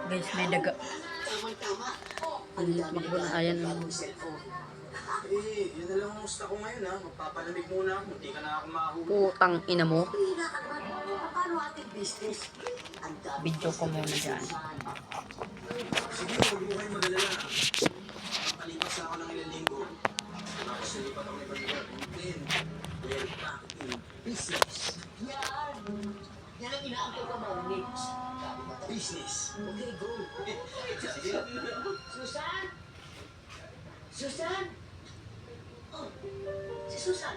Guys, may daga. Makbo na. Ayan. Yun na lang ang gusto ko ngayon ha. Magpapalamig muna ako. Hindi ka na ako mahuli. Putang ina mo. Video ko muna dyan. Sige, huwag mo kayo mag-alala. Palipas ako ng ilang linggo. Tapos nilipat ako ng ibang lugar. Then, we're back in business. Yan ang inaangkol ko mga niche. Business. Okay, go. Sige. Susan? Susan? Oh, si Susan.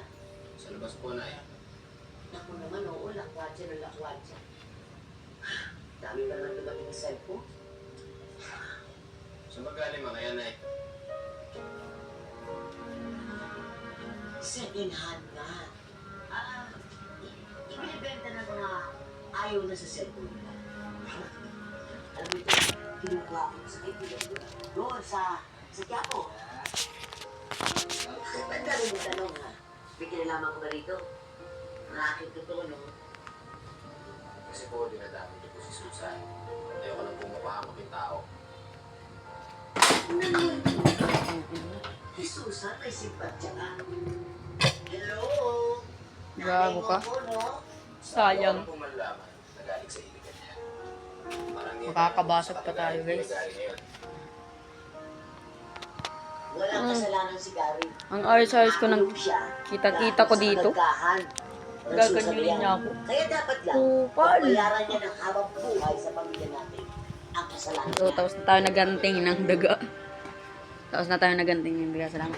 Sa labas po na yan. Naku naman, oo, lakwatsa na lakwatsa. Dami pa naman dumating ng cellphone. Saan magaling mga yan ay? Second hand nga. Ibinibenta na mga ayaw na sa cellphone nila. Alam mo ito, kinukuha ko sa kaibigan ko. Doon sa Quiapo. Ang dami mo tanong ha. May kinalaman ko ba rito? Nakakit ko ito, no? Kasi po, dinadami niyo po si Susan. Ayoko nang pumapahamak yung tao. Si Susan, may simpatya ka. Hello? Gago ka. Nanay mo ako, no? Sayang. Ayoko nang malaman. Nagaling sa iligan niya. Parang yan. Makakabasag pa tayo, guys. Nagaling ngayon. Walang kasalanan si Gary. Ang ayos-ayos ko ng Siya, kita-kita ko dahil sa dito. kagagahan ng Gaganyulin susabihan. niya ako. Kaya dapat lang, Kupal. bayaran niya ng habang buhay sa pamilya natin ang kasalanan So, tapos na tayo naganting ng daga. Tapos na tayo naganting ng daga. Salamat.